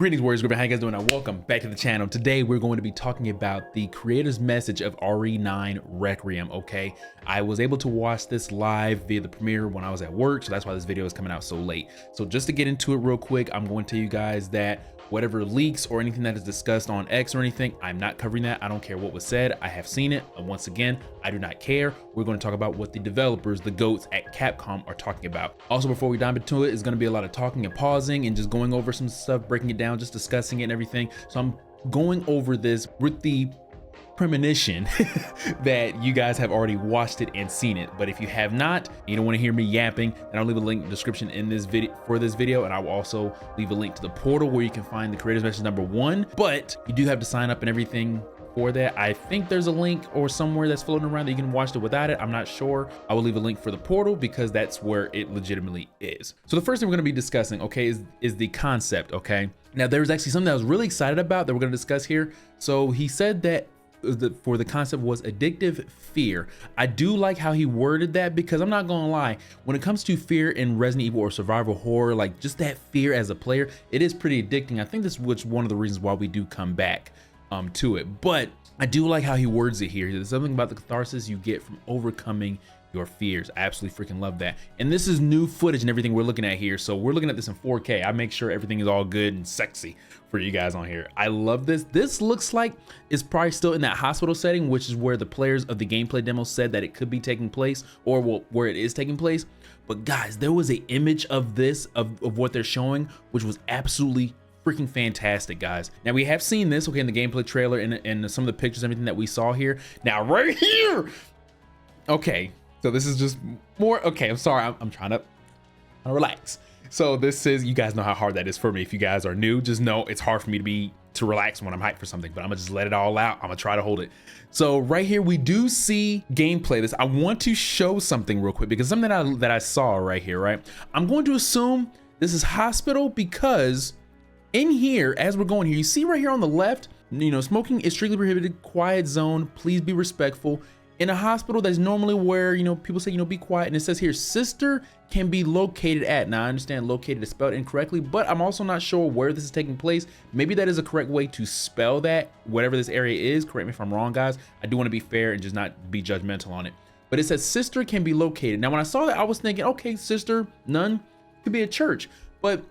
Greetings, Warriors Group. How you guys doing? And welcome back to the channel. Today, we're going to be talking about the creator's message of RE9 Requiem, okay? I was able to watch this live via the premiere when I was at work, so that's why this video is coming out so late. So just to get into it real quick, I'm going to tell you guys that whatever leaks or anything that is discussed on X or anything, I'm not covering that. I don't care what was said. I have seen it. And once again, I do not care. We're going to talk about what the developers, the GOATs at Capcom, are talking about. Also, before we dive into it, it's going to be a lot of talking and pausing and just going over some stuff, breaking it down, just discussing it and everything. So I'm going over this with the premonition that you guys have already watched it and seen it. But if you have not, you don't want to hear me yapping, then I'll leave a link in the description in this video for this video, and I will also leave a link to the portal where you can find the creator's message #1. But you do have to sign up and everything for that. I think there's a link or somewhere that's floating around that you can watch it without it. I'm not sure. I will leave a link for the portal because that's where it legitimately is. So the first thing we're going to be discussing, okay, is the concept, okay? Now there's actually something that I was really excited about that we're going to discuss here. So he said that for the concept was addictive fear. I do like how he worded that, because I'm not gonna lie, when it comes to fear in Resident Evil or survival horror, like just that fear as a player, it is pretty addicting. I think this is one of the reasons why we do come back to it. But I do like how he words it here. There's something about the catharsis you get from overcoming your fears. I absolutely freaking love that. And this is new footage and everything we're looking at here. So we're looking at this in 4K. I make sure everything is all good and sexy for you guys on here. I love this. This looks like it's probably still in that hospital setting, which is where the players of the gameplay demo said that it could be taking place, or where it is taking place. But guys, there was an image of this, of what they're showing, which was absolutely freaking fantastic, guys. Now we have seen this, okay, in the gameplay trailer and some of the pictures, everything that we saw here. Now right here, okay, so this is just more, okay, I'm sorry, I'm trying to relax. So this is, you guys know how hard that is for me. If you guys are new, just know it's hard for me to relax when I'm hyped for something, but I'm gonna just let it all out. I'm gonna try to hold it. So right here, we do see gameplay. This, I want to show something real quick, because something that I saw right here, right? I'm going to assume this is hospital, because in here, as we're going here, you see right here on the left, you know, smoking is strictly prohibited, quiet zone, please be respectful. In a hospital, that's normally where, you know, people say, you know, be quiet. And it says here, sister can be located at. Now, I understand located is spelled incorrectly, but I'm also not sure where this is taking place. Maybe that is a correct way to spell that, whatever this area is. Correct me if I'm wrong, guys. I do want to be fair and just not be judgmental on it. But it says sister can be located. Now, when I saw that, I was thinking, okay, sister, none, could be a church. But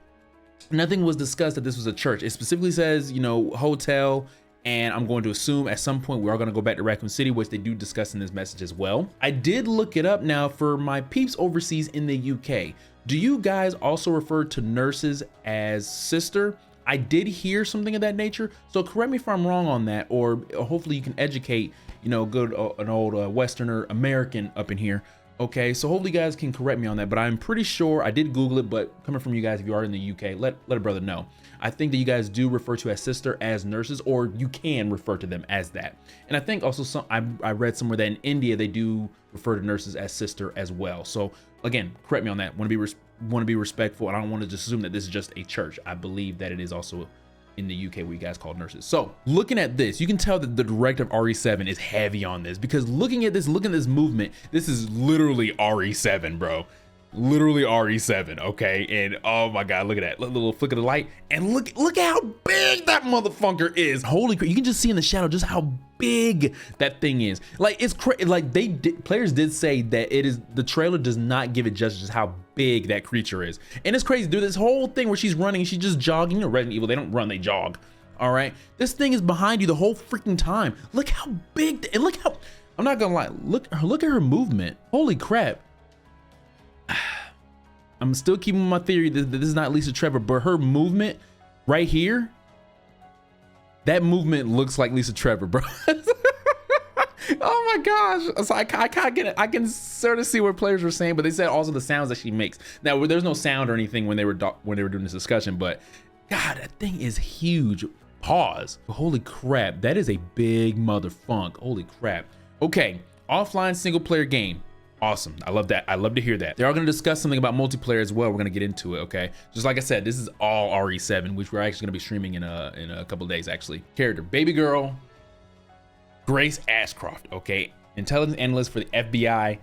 nothing was discussed that this was a church. It specifically says, you know, hotel. And I'm going to assume at some point we are going to go back to Raccoon City, which they do discuss in this message as well. I did look it up now for my peeps overseas in the UK. Do you guys also refer to nurses as sister? I did hear something of that nature. So correct me if I'm wrong on that, or hopefully you can educate, you know, good an old Westerner American up in here. Okay, so hopefully you guys can correct me on that, but I'm pretty sure I did Google it, but coming from you guys, if you are in the UK, let a brother know. I think that you guys do refer to as sister as nurses, or you can refer to them as that. And I think also I read somewhere that in India, they do refer to nurses as sister as well. So again, correct me on that. Want to be respectful, and I don't want to just assume that this is just a church. I believe that it is also in the UK where you guys call nurses. So looking at this, you can tell that the director of RE7 is heavy on this, because looking at this movement, this is literally RE7, bro. Literally RE7, okay? And oh my God, look at that little flick of the light, and look how big that motherfucker is. Holy crap, you can just see in the shadow just how big that thing is. Like, it's crazy. Like, players did say that it is, the trailer does not give it justice how big that creature is. And it's crazy, dude. This whole thing where she's running, she's just jogging. You know, Resident Evil, they don't run, they jog. All right, this thing is behind you the whole freaking time. Look how big, and look how, I'm not gonna lie, look at her movement. Holy crap. I'm still keeping my theory that this is not Lisa Trevor, but her movement right here, that movement looks like Lisa Trevor, bro. Oh my gosh. So I can't get it. I can sort of see what players were saying, but they said also the sounds that she makes. Now, there's no sound or anything when they were doing this discussion, but God, that thing is huge. Pause. Holy crap. That is a big mother funk. Holy crap. Okay. Offline single player game. Awesome. I love that. I love to hear that. They are going to discuss something about multiplayer as well. We're going to get into it. Okay. Just like I said, this is all RE7, which we're actually going to be streaming in a couple of days, actually. Character, baby girl, Grace Ashcroft. Okay. Intelligence analyst for the FBI.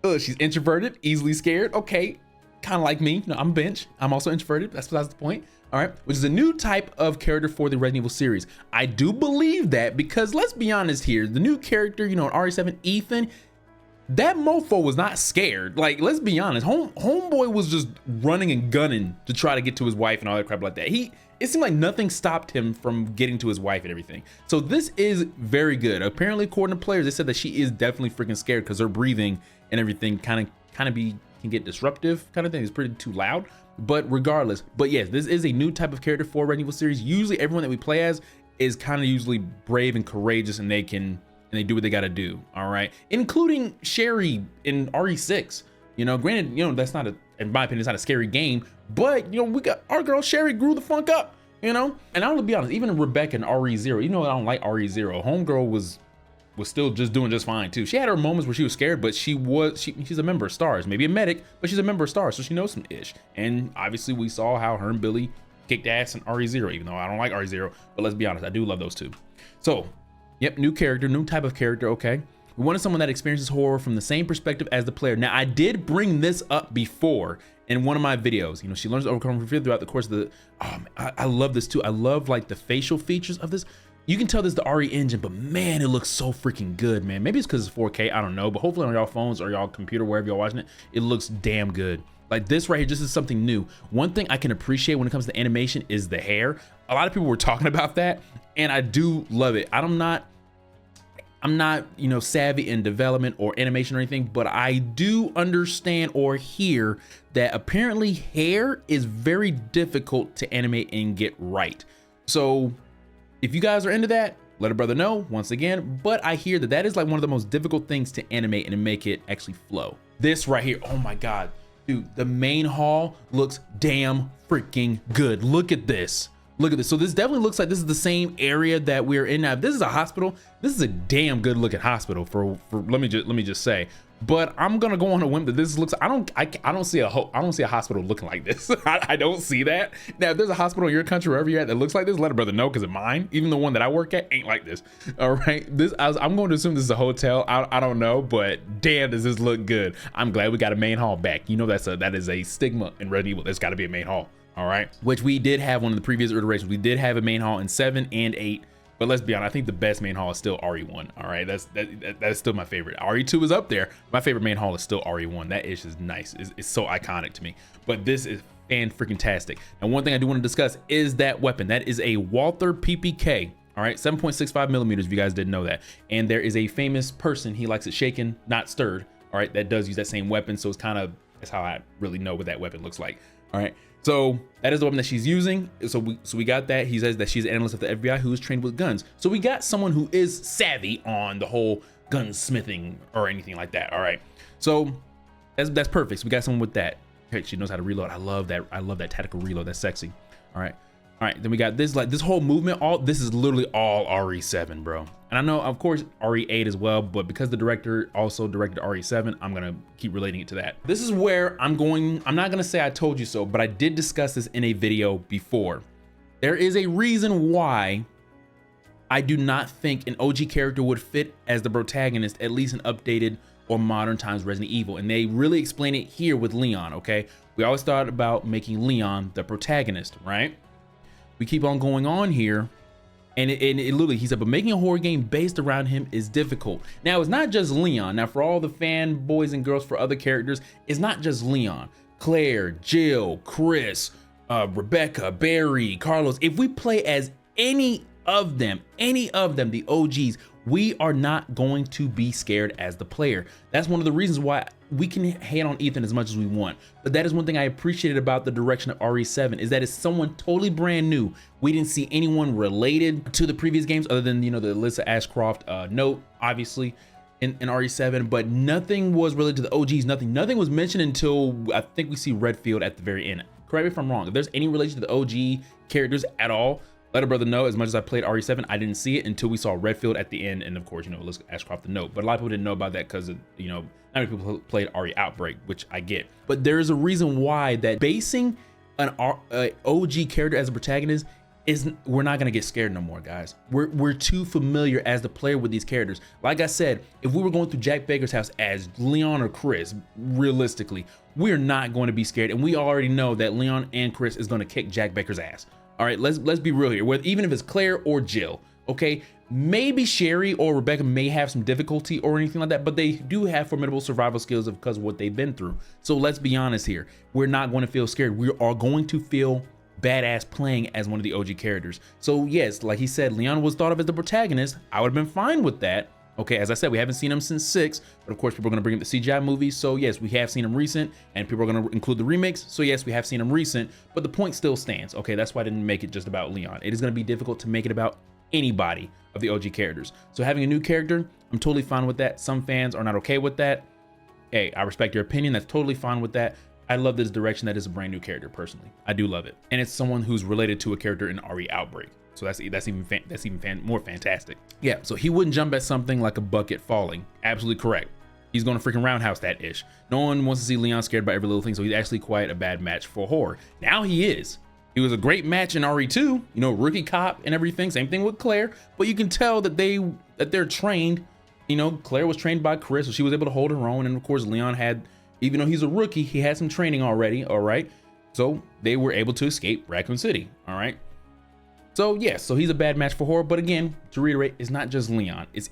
She's introverted, easily scared. Okay. kind of like me. You know, I'm bench. I'm also introverted. That's besides the point. All right, which is a new type of character for the Resident Evil series. I do believe that because let's be honest here, the new character, you know, in RE7, Ethan, that mofo was not scared. Like, let's be honest, homeboy was just running and gunning to try to get to his wife and all that crap like that. It seemed like nothing stopped him from getting to his wife and everything. So this is very good. Apparently, according to players, they said that she is definitely freaking scared because her breathing and everything can get disruptive kind of thing. It's pretty too loud. But regardless, but yes, this is a new type of character for Resident Evil series. Usually everyone that we play as is kind of usually brave and courageous, and they do what they got to do. All right, including Sherry in RE6. You know, granted, you know, that's not in my opinion, it's not a scary game, but you know, we got our girl Sherry grew the funk up, you know. And I'm gonna be honest, even Rebecca in RE0, you know, I don't like RE0. Homegirl was still just doing just fine too. She had her moments where she was scared, but she's a member of STARS, maybe a medic, but she's a member of STARS, so she knows some ish. And obviously we saw how her and Billy kicked ass in RE0, even though I don't like RE0, but let's be honest, I do love those two. So yep, new character, new type of character. Okay, we wanted someone that experiences horror from the same perspective as the player. Now, I did bring this up before in one of my videos. You know, she learns to overcome her fear throughout the course of the I love this too. I love like the facial features of this. You can tell this is the RE engine, but man, it looks so freaking good, man. Maybe it's because it's 4K, I don't know, but hopefully on y'all phones or y'all computer, wherever y'all watching it, it looks damn good. Like this right here, this is something new. One thing I can appreciate when it comes to animation is the hair. A lot of people were talking about that, and I do love it. I'm not, you know, savvy in development or animation or anything, but I do understand or hear that apparently hair is very difficult to animate and get right. So if you guys are into that, let a brother know once again, but I hear that that is like one of the most difficult things to animate and make it actually flow. This right here, oh my God, dude, the main hall looks damn freaking good. Look at this. Look at this. So this definitely looks like this is the same area that we're in now. If this is a hospital, this is a damn good looking hospital for let me just say. But I'm gonna go on a whim that this looks, I don't see a hospital looking like this. I don't see that. Now, if there's a hospital in your country, wherever you're at, that looks like this, let a brother know, because mine, even the one that I work at, ain't like this. All right, I'm going to assume this is a hotel. I don't know, but damn, does this look good. I'm glad we got a main hall back. You know, that is a stigma in Resident Evil. There's got to be a main hall. All right, which we did have one of the previous iterations. We did have a main hall in 7 and 8. But let's be honest, I think the best main hall is still RE1. All right, that's still my favorite. RE2 is up there. My favorite main hall is still RE1. That ish is nice. It's so iconic to me. But this is fan-freaking-tastic. And one thing I do want to discuss is that weapon. That is a Walther PPK. All right, 7.65 millimeters, if you guys didn't know that. And there is a famous person, he likes it shaken, not stirred. All right, that does use that same weapon. So it's kind of, that's how I really know what that weapon looks like. All right, so that is the weapon that she's using. So we got that. He says that she's an analyst of the FBI who is trained with guns. So we got someone who is savvy on the whole gunsmithing or anything like that. All right, so that's perfect. So we got someone with that. Okay, she knows how to reload. I love that. I love that tactical reload. That's sexy. All right. All right, then we got this, like this whole movement, this is literally all RE7, bro. And I know, of course, RE8 as well, but because the director also directed RE7, I'm gonna keep relating it to that. This is where I'm not gonna say I told you so, but I did discuss this in a video before. There is a reason why I do not think an OG character would fit as the protagonist, at least in updated or modern times Resident Evil. And they really explain it here with Leon, okay? We always thought about making Leon the protagonist, right? We keep on going on here, and it literally, he said, but making a horror game based around him is difficult. Now, it's not just Leon. Now, for all the fanboys and girls for other characters, it's not just Leon. Claire, Jill, Chris, Rebecca, Barry, Carlos. If we play as any of them, the OGs, we are not going to be scared as the player. That's one of the reasons why we can hate on Ethan as much as we want. But that is one thing I appreciated about the direction of RE7, is that it's someone totally brand new. We didn't see anyone related to the previous games other than, you know, the Alyssa Ashcroft note, obviously, in RE7, but nothing was related to the OGs, nothing was mentioned until I think we see Redfield at the very end. Correct me if I'm wrong. If there's any relation to the OG characters at all, let a brother know. As much as I played RE7, I didn't see it until we saw Redfield at the end, and of course, you know, Alyssa Ashcroft the note. But a lot of people didn't know about that because, you know, not many people played RE Outbreak, which I get. But there's a reason why that basing an OG character as a protagonist we're not gonna get scared no more, guys. We're too familiar as the player with these characters. Like I said, if we were going through Jack Baker's house as Leon or Chris, realistically, we're not going to be scared, and we already know that Leon and Chris is going to kick Jack Baker's ass. All right, let's be real here. Even if it's Claire or Jill, okay, maybe Sherry or Rebecca may have some difficulty or anything like that, but they do have formidable survival skills because of what they've been through. So let's be honest here. We're not going to feel scared. We are going to feel badass playing as one of the OG characters. So yes, like he said, Leon was thought of as the protagonist. I would have been fine with that. Okay, as I said, we haven't seen him since 6, but of course people are going to bring up the CGI movies. So yes, we have seen him recent, and people are going to include the remakes. So yes, we have seen him recent, but the point still stands. Okay, that's why I didn't make it just about Leon. It is going to be difficult to make it about anybody of the OG characters. So having a new character, I'm totally fine with that. Some fans are not okay with that. Hey, I respect your opinion. That's totally fine with that. I love this direction that is a brand new character personally. I do love it. And it's someone who's related to a character in RE Outbreak. So that's even more fantastic. Yeah, so he wouldn't jump at something like a bucket falling. Absolutely correct. He's going to freaking roundhouse that ish. No one wants to see Leon scared by every little thing, so he's actually quite a bad match for horror. Now he is. He was a great match in RE2, you know, rookie cop and everything. Same thing with Claire, but you can tell that they're trained. You know, Claire was trained by Chris, so she was able to hold her own, and of course Leon had, even though he's a rookie, he had some training already. All right, so they were able to escape Raccoon City. All right. So yes, so he's a bad match for horror, but again, to reiterate, it's not just Leon. It's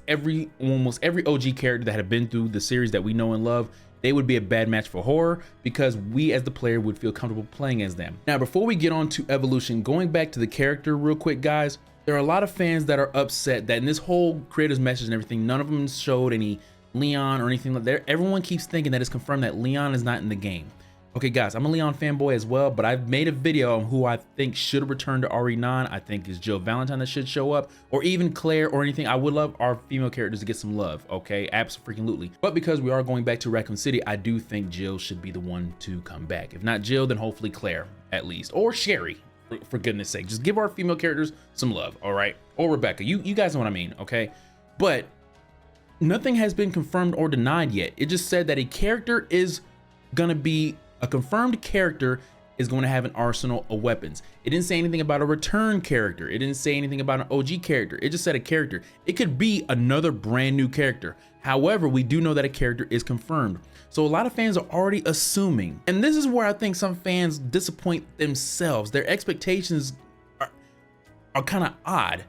almost every OG character that have been through the series that we know and love. They would be a bad match for horror because we as the player would feel comfortable playing as them. Now, before we get on to evolution, going back to the character real quick, guys, there are a lot of fans that are upset that in this whole creator's message and everything, none of them showed any Leon or anything like that. Everyone keeps thinking that it's confirmed that Leon is not in the game. Okay, guys, I'm a Leon fanboy as well, but I've made a video on who I think should return to RE9. I think it's Jill Valentine that should show up, or even Claire or anything. I would love our female characters to get some love, okay? Absolutely. But because we are going back to Raccoon City, I do think Jill should be the one to come back. If not Jill, then hopefully Claire at least, or Sherry, for goodness sake. Just give our female characters some love, all right? Or Rebecca, you guys know what I mean, okay? But nothing has been confirmed or denied yet. It just said that a character is gonna be a confirmed character is going to have an arsenal of weapons. It didn't say anything about a return character. It didn't say anything about an OG character. It just said a character. It could be another brand new character. However, we do know that a character is confirmed. So a lot of fans are already assuming, and this is where I think some fans disappoint themselves. Their expectations are kind of odd.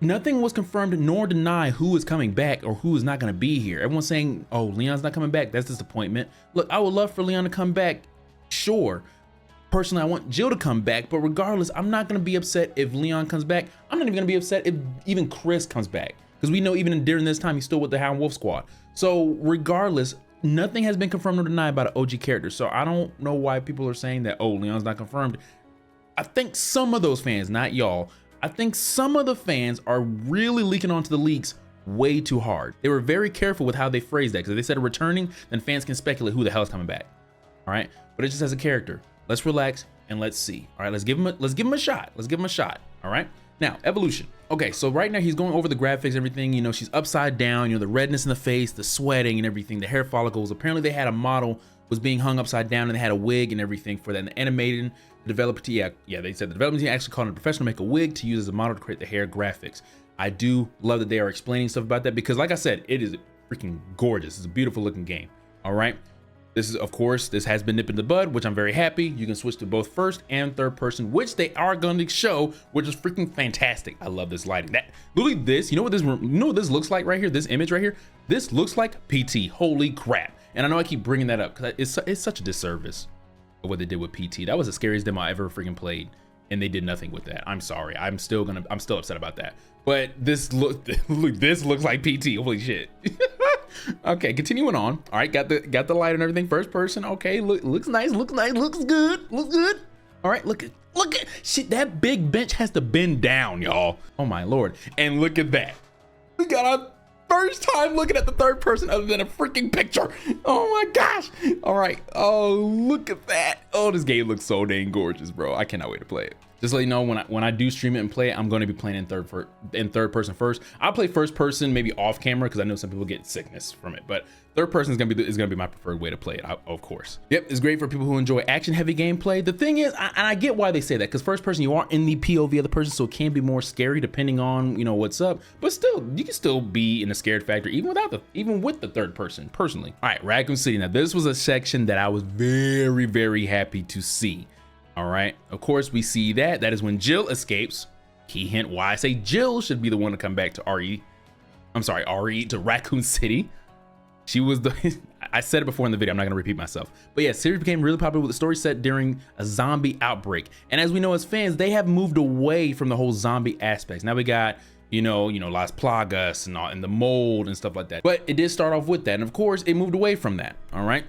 Nothing was confirmed nor denied who is coming back or who is not going to be here. Everyone's saying, oh, Leon's not coming back. That's disappointment. Look, I would love for Leon to come back. Sure. Personally, I want Jill to come back, but regardless, I'm not going to be upset if Leon comes back. I'm not even going to be upset if even Chris comes back, because we know even during this time, he's still with the Hound Wolf Squad. So regardless, nothing has been confirmed or denied about an OG character. So I don't know why people are saying that, oh, Leon's not confirmed. I think some of those fans, not y'all, I think some of the fans are really leaking onto the leaks way too hard. They were very careful with how they phrased that, because if they said returning, then fans can speculate who the hell is coming back. All right, but it just has a character. Let's relax and let's see. All right, let's give him a shot. Let's give him a shot. All right. Now, evolution. Okay, so right now he's going over the graphics, everything. You know, she's upside down. You know, the redness in the face, the sweating and everything, the hair follicles. Apparently, they had a model was being hung upside down, and they had a wig and everything for that. And the animated developer team, yeah, they said the development team actually called a professional to make a wig to use as a model to create the hair graphics. I do love that they are explaining stuff about that, because like I said, it is freaking gorgeous. It's a beautiful looking game. All right. This is, of course, this has been nipped in the bud, which I'm very happy. You can switch to both first and third person, which they are going to show, which is freaking fantastic. I love this lighting. That literally this, you know what this looks like right here? This image right here, this looks like PT. Holy crap. And I know I keep bringing that up because it's such a disservice of what they did with PT. That was the scariest demo I ever freaking played, and they did nothing with that. I'm sorry. I'm still upset about that. But this looks like PT. Holy shit. Okay, continuing on. All right, got the light and everything. First person. Okay, looks nice. Looks good. All right, look at shit. That big bench has to bend down, y'all. Oh my lord. And look at that. We got our first time looking at the third person other than a freaking picture. Oh my gosh. All right. Oh, look at that. Oh, this game looks so dang gorgeous, bro. I cannot wait to play it. Just to let you know, when I do stream it and play it, I'm going to be playing in third person first. I'll play first person maybe off camera because I know some people get sickness from it, but third person is gonna be my preferred way to play it, of course. Yep, it's great for people who enjoy action heavy gameplay. The thing is, and I get why they say that, because first person you are in the POV of the person, so it can be more scary depending on what's up. But still, you can still be in a scared factor even with the third person. Personally, all right, Raccoon City. Now this was a section that I was very, very happy to see. All right, of course we see that is when Jill escapes. Key hint why I say Jill should be the one to come back to RE to Raccoon City. She was I said it before in the video, I'm not gonna repeat myself. But yeah, series became really popular with the story set during a zombie outbreak. And as we know as fans, they have moved away from the whole zombie aspects. Now we got, Las Plagas and the mold and stuff like that. But it did start off with that. And of course, it moved away from that, all right?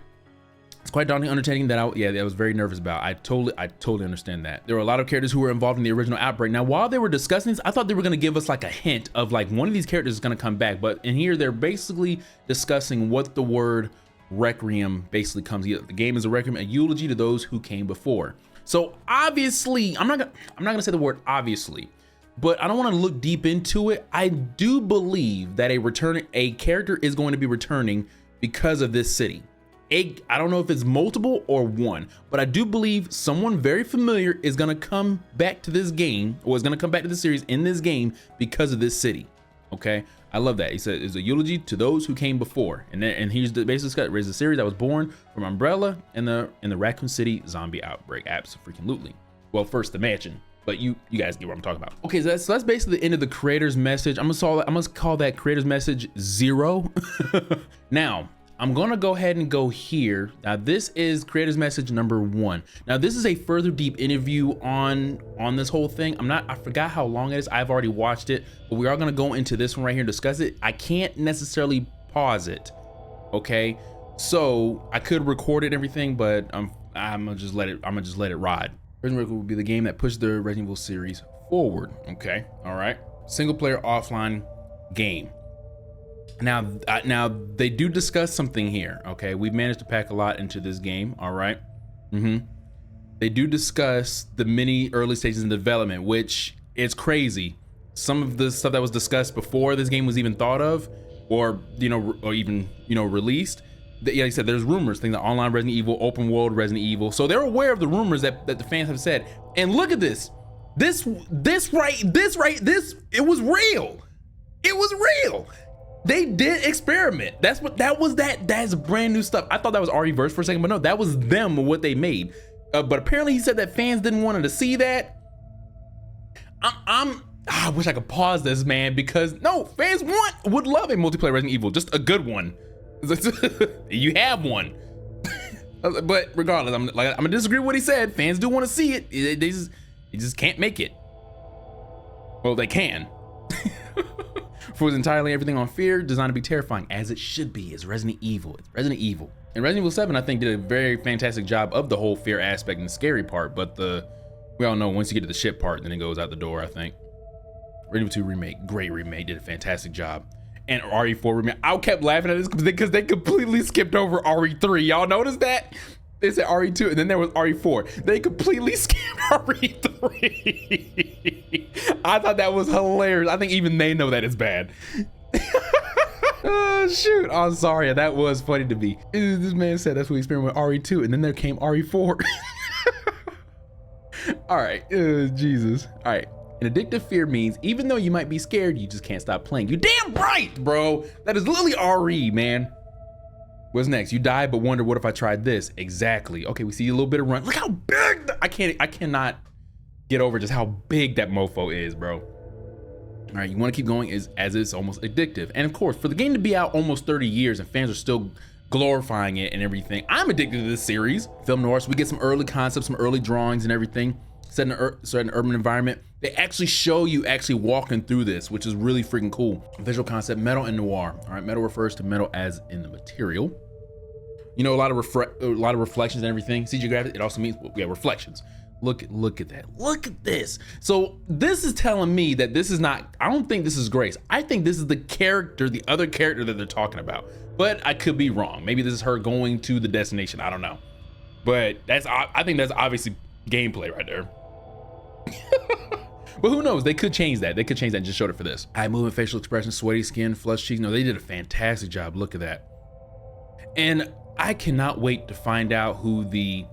It's quite daunting undertaking that I was very nervous about. I totally understand that. There were a lot of characters who were involved in the original outbreak. Now, while they were discussing this, I thought they were gonna give us like a hint of like one of these characters is gonna come back. But in here, they're basically discussing what the word Requiem basically comes. The game is a requiem, a eulogy to those who came before. So obviously, I'm not gonna say the word obviously, but I don't want to look deep into it. I do believe that a character is going to be returning because of this city. I don't know if it's multiple or one, but I do believe someone very familiar is going to come back to this game, or is going to come back to the series in this game because of this city. Okay, I love that. He said it's a eulogy to those who came before, and here's the basic cut. It's a series that was born from Umbrella in the Raccoon City zombie outbreak. Absolutely. Well, first the mansion, but you guys get what I'm talking about. Okay, so that's basically the end of the creator's message. I'm gonna call that creator's message 0. Now, I'm gonna go ahead and go here. Now this is creator's message number 1. Now this is a further deep interview on this whole thing. I forgot how long it is. I've already watched it, but we are gonna go into this one right here and discuss it. I can't necessarily pause it, okay? So I could record it and everything, but I'm gonna just let it ride. Resident Evil will be the game that pushed the Resident Evil series forward. Okay, all right. Single player offline game. Now they do discuss something here. Okay, we've managed to pack a lot into this game. All right. They do discuss the many early stages in development, which is crazy. Some of the stuff that was discussed before this game was even thought of, or even released. Like I said, there's rumors, things like online Resident Evil, open world Resident Evil. So they're aware of the rumors that the fans have said. And look at this. This, it was real. It was real. They did experiment. That's brand new stuff. I thought that was RE verse for a second, but no, that was them, what they made. But apparently he said that fans didn't want to see that. I wish I could pause this, man, because no, fans would love a multiplayer Resident Evil, just a good one. You have one. But regardless, I'm gonna disagree with what he said. Fans do want to see it. They just can't make it. Well, they can. For entirely everything on fear, designed to be terrifying, as it should be. It's Resident Evil. It's Resident Evil. And Resident Evil 7, I think, did a very fantastic job of the whole fear aspect and the scary part. But we all know once you get to the shit part, then it goes out the door, I think. Resident Evil 2 remake, great remake, did a fantastic job. And RE4 remake, I kept laughing at this because they completely skipped over RE3. Y'all notice that? They said RE2 and then there was RE4. They completely skipped RE3. I thought that was hilarious. I think even they know that it's bad. Oh shoot, I'm sorry, that was funny to me. This man said that's what we experienced with RE2 and then there came RE4. All right, Jesus. All right, an addictive fear means even though you might be scared, you just can't stop playing. You damn right, bro. That is literally RE, man. What's next? You die, but wonder, what if I tried this? Exactly. Okay, we see a little bit of run. Look how big, I cannot get over just how big that mofo is, bro. All right, you want to keep going as it's almost addictive. And of course, for the game to be out almost 30 years and fans are still glorifying it and everything, I'm addicted to this series. Film noir, so we get some early concepts, some early drawings and everything. Set in an urban environment. They actually show you actually walking through this, which is really freaking cool. Visual concept, metal and noir. All right, metal refers to metal as in the material. A lot of reflections and everything. GGGryphon, it also means, yeah, reflections. Look at that. Look at this. So this is telling me that this is not, I don't think this is Grace. I think this is the other character that they're talking about. But I could be wrong. Maybe this is her going to the destination. I don't know. But I think that's obviously gameplay right there. But who knows? They could change that. They could change that and just showed it for this. Eye movement, facial expression, sweaty skin, flushed cheeks. No, they did a fantastic job. Look at that. And I cannot wait to find out who the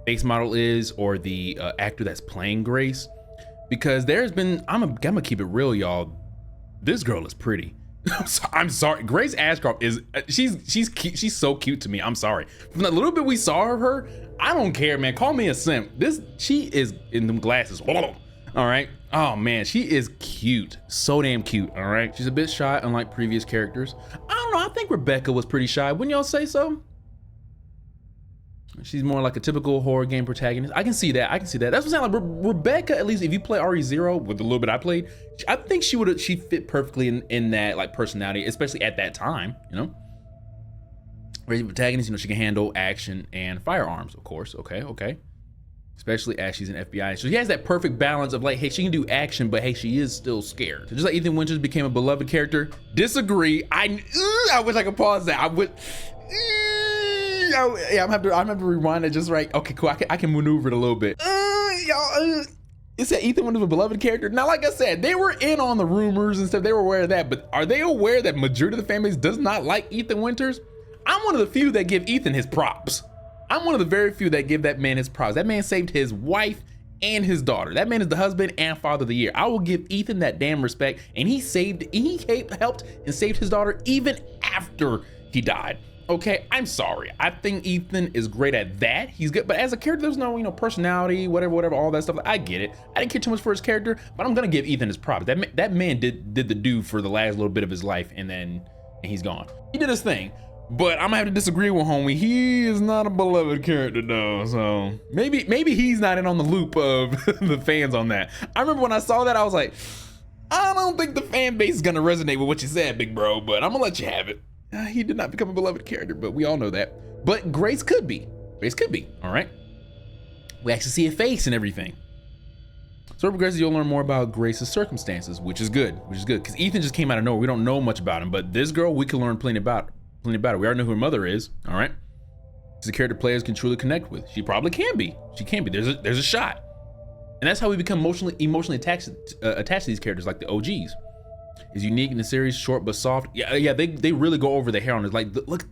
face model is or the actor that's playing Grace, because there's been, I'm gonna keep it real, y'all. This girl is pretty. I'm sorry. Grace Ashcroft is, she's cute. She's so cute to me. I'm sorry. From the little bit we saw of her, I don't care, man. Call me a simp. She is in them glasses. All right. Oh man, she is cute. So damn cute. All right. She's a bit shy, unlike previous characters. I don't know. I think Rebecca was pretty shy. Wouldn't y'all say so? She's more like a typical horror game protagonist. I can see that. I can see that. That's what I'm saying. Like Rebecca, at least if you play RE0 with the little bit I played, I think she fit perfectly in that like personality, especially at that time, you know? Very protagonist, you know, she can handle action and firearms, of course. Okay. Especially as she's an FBI. So she has that perfect balance of like, hey, she can do action, but hey, she is still scared. So just like Ethan Winters became a beloved character. Disagree. I wish I could pause that. I would. Yeah, I'm gonna have to rewind it just right. Okay, cool. I can maneuver it a little bit. Y'all, it said Ethan Winters was a beloved character. Now, like I said, they were in on the rumors and stuff. They were aware of that, but are they aware that majority of the fan base does not like Ethan Winters? I'm one of the few that give Ethan his props. I'm one of the very few that give that man his props. That man saved his wife and his daughter. That man is the husband and father of the year. I will give Ethan that damn respect. And he helped and saved his daughter even after he died. Okay, I'm sorry. I think Ethan is great at that. He's good, but as a character, there's no, you know, personality, whatever, all that stuff. I get it. I didn't care too much for his character, but I'm gonna give Ethan his props. That man did the do for the last little bit of his life, and he's gone. He did his thing. But I'm gonna have to disagree with homie. He is not a beloved character though, so maybe he's not in on the loop of the fans on that. I remember when I saw that, I was like, I don't think the fan base is gonna resonate with what you said, big bro, but I'm gonna let you have it. He did not become a beloved character, but we all know that. But Grace could be. Grace could be, all right? We actually see a face and everything. So progresses, you'll learn more about Grace's circumstances, which is good, because Ethan just came out of nowhere. We don't know much about him, but this girl, we can learn plenty about her. We already know who her mother is, all right? She's a character players can truly connect with. She probably can be. She can be. There's a shot. And that's how we become emotionally attached to these characters, like the OGs. Is unique in the series, short but soft. Yeah, they really go over the hair on it. Like, look,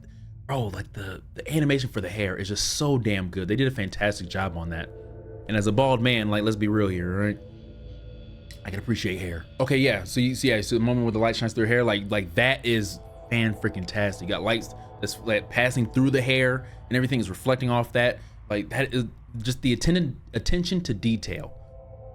bro, like the animation for the hair is just so damn good. They did a fantastic job on that. And as a bald man, like, let's be real here, right? I can appreciate hair. Okay, yeah. So you see, so the moment where the light shines through her hair, like that is fan-freaking-tastic. You got lights that's like passing through the hair and everything is reflecting off that. Like, that is just the attention to detail.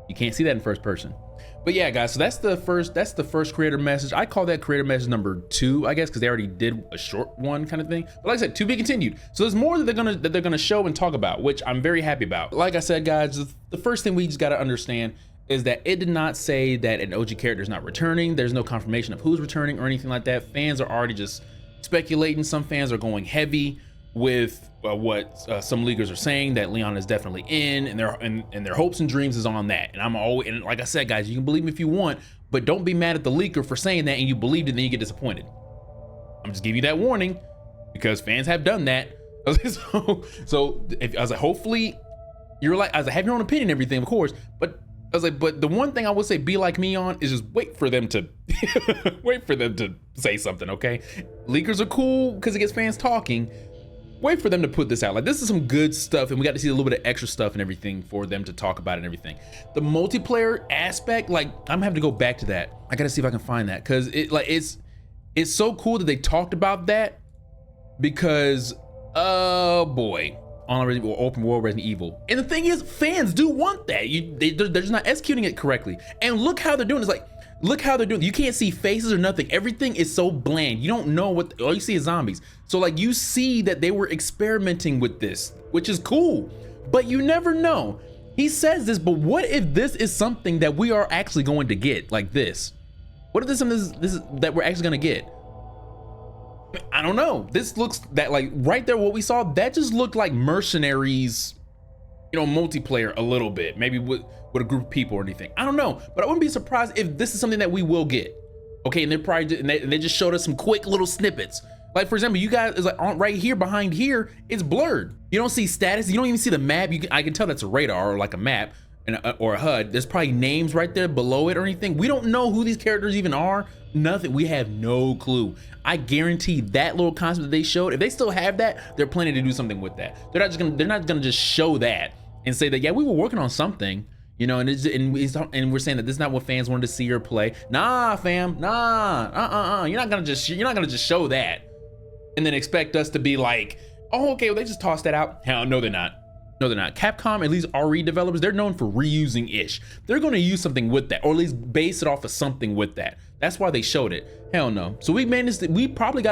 You can't see that in first person. But yeah, guys, so that's the first creator message. I call that creator message number 2, I guess, because they already did a short one kind of thing. But like I said, to be continued. So there's more that they're gonna show and talk about, which I'm very happy about. Like I said, guys, the first thing we just gotta understand is that it did not say that an OG character is not returning. There's no confirmation of who's returning or anything like that. Fans are already just speculating. Some fans are going heavy with what some leakers are saying, that Leon is definitely in, and their hopes and dreams is on that. And like I said, guys, you can believe me if you want, but don't be mad at the leaker for saying that and you believed it and then you get disappointed. I'm just giving you that warning because fans have done that. So if I was like, hopefully you're like, I was like, have your own opinion and everything, of course, but I was like, but the one thing I would say be like me on is just wait for them to say something, okay? Leakers are cool because it gets fans talking. Wait for them to put this out. Like, this is some good stuff, and we got to see a little bit of extra stuff and everything for them to talk about and everything. The multiplayer aspect, like, I'm having to go back to that. I got to see if I can find that, because it's so cool that they talked about that, because oh boy, on open world Resident Evil. And the thing is, fans do want that. They're just not executing it correctly. And look how they're doing. It's like, look how they're doing. You can't see faces or nothing. Everything is so bland. You don't know what, all you see is zombies. So like, you see that they were experimenting with this, which is cool, but you never know. He says this, but what if this is something that we are actually going to get, like this? What if this is something that we're actually gonna get? I don't know. This looks that, like, right there, what we saw, that just looked like Mercenaries, you know, multiplayer a little bit, maybe with a group of people or anything. I don't know, but I wouldn't be surprised if this is something that we will get. Okay, and they just showed us some quick little snippets. Like, for example, you guys is like on right here behind here, it's blurred. You don't see status. You don't even see the map. I can tell that's a radar or like a map, or a HUD, there's probably names right there below it or anything. We don't know who these characters even are. Nothing. We have no clue. I guarantee that little concept that they showed, if they still have that, they're planning to do something with that. They're not gonna just show that and say that, yeah, we were working on something, you know, and we're saying that this is not what fans wanted to see or play. Nah, fam, nah, you're not gonna just show that and then expect us to be like, oh, okay, well, they just tossed that out. Hell, no, they're not. No, they're not. Capcom, at least RE developers, they're known for reusing ish. They're going to use something with that, or at least base it off of something with that. That's why they showed it. Hell no. So we managed. We probably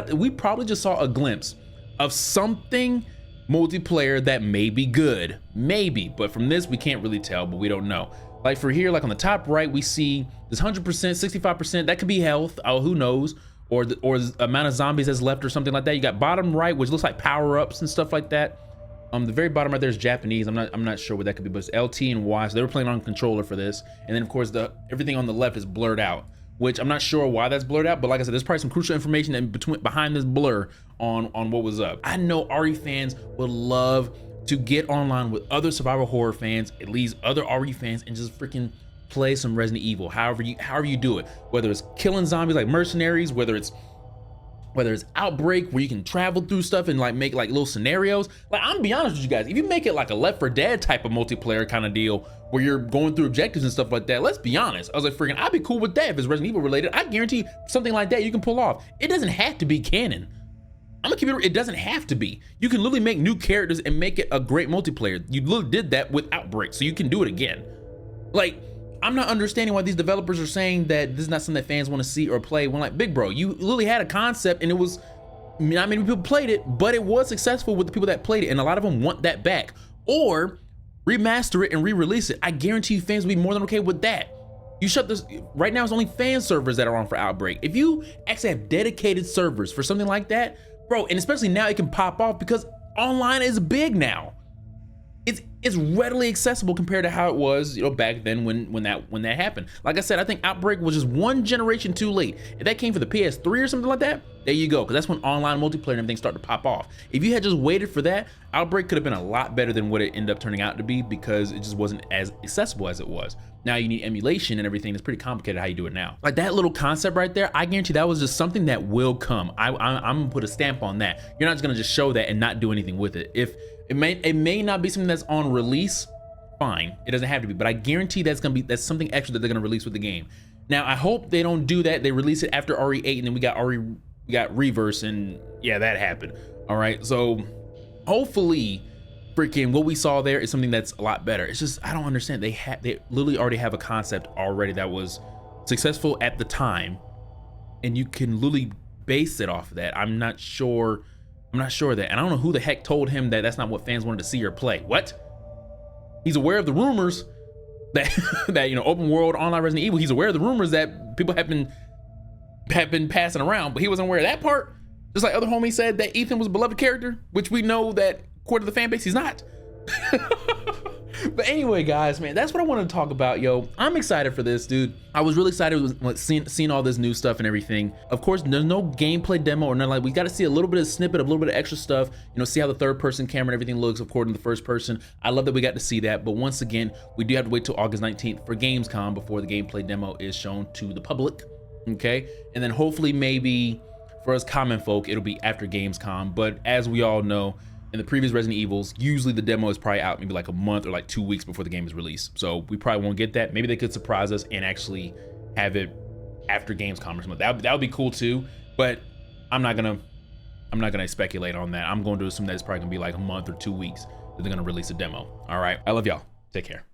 just saw a glimpse of something multiplayer that may be good, maybe. But from this, we can't really tell. But we don't know. Like for here, like on the top right, we see this 100%, 65%. That could be health. Oh, who knows? Or the amount of zombies that's left, or something like that. You got bottom right, which looks like power ups and stuff like that. The very bottom right there is Japanese. I'm not sure what that could be, but it's LT and Y. So they were playing on controller for this. And then of course everything on the left is blurred out, which I'm not sure why that's blurred out. But like I said, there's probably some crucial information behind this blur on what was up. I know RE fans would love to get online with other survival horror fans, at least other RE fans, and just freaking play some Resident Evil. However you do it, whether it's killing zombies like mercenaries, whether it's Outbreak, where you can travel through stuff and like make like little scenarios. Like, I'm gonna be honest with you guys, if you make it like a Left 4 Dead type of multiplayer kind of deal where you're going through objectives and stuff like that, let's be honest, I was like, freaking, I'd be cool with that if it's Resident Evil related. I guarantee something like that you can pull off. It doesn't have to be canon. I'm gonna keep it doesn't have to be. You can literally make new characters and make it a great multiplayer. You literally did that with Outbreak, so you can do it again. Like, I'm not understanding why these developers are saying that this is not something that fans want to see or play, when, like, big bro, you literally had a concept and it was, not many people played it, but it was successful with the people that played it, and a lot of them want that back. Or remaster it and re-release it. I guarantee you fans will be more than okay with that. You shut this, right now it's only fan servers that are on for Outbreak. If you actually have dedicated servers for something like that, bro, and especially now it can pop off because online is big now. It's readily accessible compared to how it was, you know, back then when that happened. Like I said, I think Outbreak was just one generation too late. If that came for the PS3 or something like that, there you go, because that's when online multiplayer and everything started to pop off. If you had just waited for that, Outbreak could have been a lot better than what it ended up turning out to be, because it just wasn't as accessible as it was. Now you need emulation and everything. It's pretty complicated how you do it now. Like that little concept right there, I guarantee that was just something that will come. I'm gonna put a stamp on that. You're not just gonna just show that and not do anything with it. If it may not be something that's on release, fine, it doesn't have to be, but I guarantee that's something extra that they're gonna release with the game. Now I hope they don't do that. They release it after RE8 and then we got Reverse, and yeah, that happened. All right, so hopefully freaking what we saw there is something that's a lot better. It's just, I don't understand. They literally already have a concept already that was successful at the time, and you can literally base it off of that. I'm not sure of that, and I don't know who the heck told him that that's not what fans wanted to see or play. What? He's aware of the rumors that you know, open world online Resident Evil. He's aware of the rumors that people have been passing around, but he wasn't aware of that part. Just like other homies said that Ethan was a beloved character, which we know that according to the fan base, he's not. But anyway, guys, man, that's what I wanted to talk about, yo. I'm excited for this, dude. I was really excited with seeing all this new stuff and everything. Of course, there's no gameplay demo or nothing. Like, we got to see a little bit of snippet, a little bit of extra stuff, you know, see how the third person camera and everything looks according to the first person. I love that we got to see that, but once again, we do have to wait till August 19th for Gamescom before the gameplay demo is shown to the public, okay? And then hopefully maybe for us common folk, it'll be after Gamescom. But as we all know, in the previous Resident Evils, usually the demo is probably out maybe like a month or like 2 weeks before the game is released. So we probably won't get that. Maybe they could surprise us and actually have it after Gamescom or something. That would be cool too. But I'm not gonna speculate on that. I'm going to assume that it's probably gonna be like a month or 2 weeks that they're gonna release a demo. All right. I love y'all. Take care.